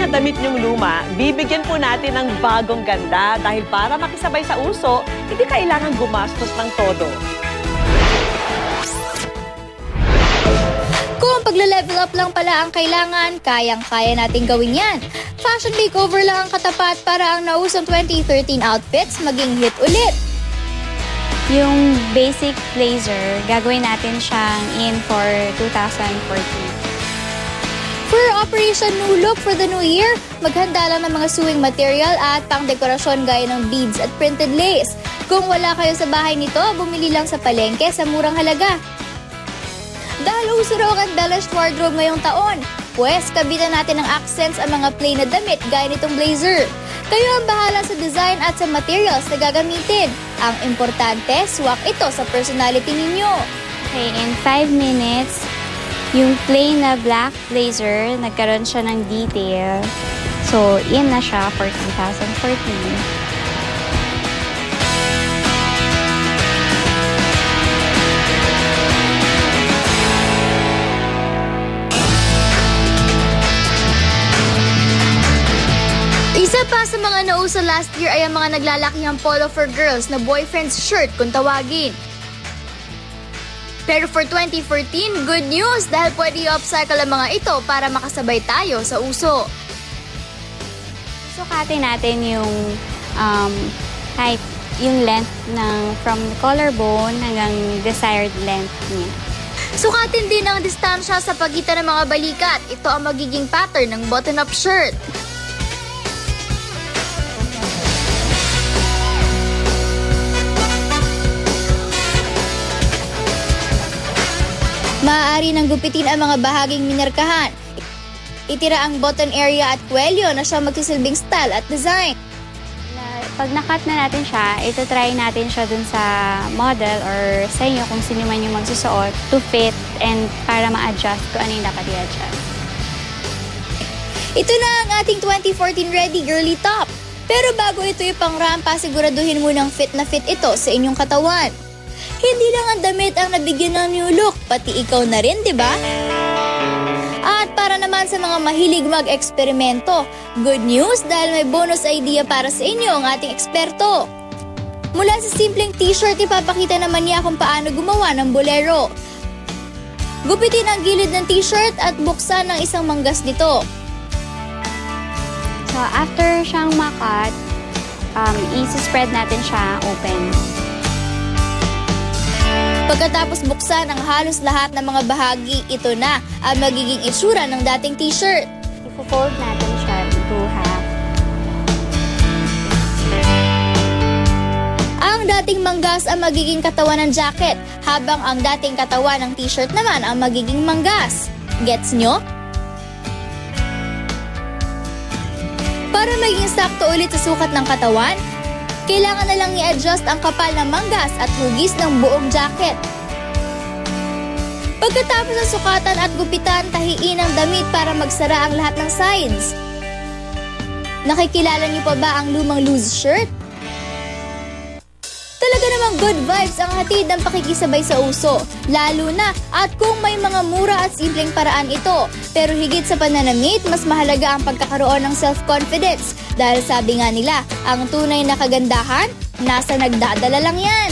na damit niyong luma, bibigyan po natin ng bagong ganda dahil para makisabay sa uso, hindi kailangan gumastos ng todo. Kung pagla-level up lang pala ang kailangan, kayang-kaya natin gawin yan. Fashion makeover lang ang katapat para ang nausong 2013 outfits maging hit ulit. Yung basic blazer, gagawin natin siyang in for 2014. For Operation New Look for the New Year, maghanda lang ng mga sewing material at pang-dekorasyon gaya ng beads at printed lace. Kung wala kayo sa bahay nito, bumili lang sa palengke sa murang halaga. Dahil uso raw ang embellished wardrobe ngayong taon, pwes kabitan natin ng accents ang mga plain na damit gaya nitong blazer. Kayo ang bahala sa design at sa materials na gagamitin. Ang importante, swak ito sa personality ninyo. Okay, in 5 minutes, yung plain na black blazer, nagkaroon siya ng detail. So, in na siya for 2014. Isa pa sa mga nauso last year ay ang mga naglalakihang polo for girls na boyfriend's shirt kung tawagin. Pero for 2014, good news dahil pwede i-upcycle ang mga ito para makasabay tayo sa uso. Sukatin natin yung height, yung length ng from collarbone hanggang desired length niya. Sukatin din ang distansya sa pagitan ng mga balikat. Ito ang magiging pattern ng button-up shirt. Maaari nang gupitin ang mga bahaging minarkahan. Itira ang button area at kwelyo na siya magsisilbing style at design. Pag nakat na natin siya, try natin siya dun sa model or sa inyo kung sino man yung magsusuot to fit and para ma-adjust kung ano yung dapat i-adjust. Ito na ang ating 2014 Ready Girly Top. Pero bago ito ipang-rampa, siguraduhin mo ng fit na fit ito sa inyong katawan. Hindi lang ang damit ang nabigyan ng new look, pati ikaw na rin, di ba? At para naman sa mga mahilig mag-eksperimento, good news dahil may bonus idea para sa inyo ang ating eksperto. Mula sa simpleng t-shirt, ipapakita naman niya kung paano gumawa ng bolero. Gupitin ang gilid ng t-shirt at buksan ng isang manggas nito. So after siyang makat, i-spread natin siya open. Pagkatapos buksan ang halos lahat ng mga bahagi, ito na ang magiging itsura ng dating t-shirt. I-fold natin siya into half. Ang dating manggas ang magiging katawan ng jacket, habang ang dating katawan ng t-shirt naman ang magiging manggas. Gets nyo? Para maging sakto ulit sa sukat ng katawan, kailangan na lang i-adjust ang kapal ng manggas at hugis ng buong jacket. Pagkatapos ng sukatan at gupitan, tahiin ang damit para magsara ang lahat ng sides. Nakikilala niyo pa ba ang lumang loose shirt? Talaga namang good vibes ang hatid ng pakikisabay sa uso, lalo na at kung may mga mura at simpleng paraan ito. Pero higit sa pananamit, mas mahalaga ang pagkakaroon ng self-confidence dahil sabi nga nila, ang tunay na kagandahan, nasa nagdadala lang yan.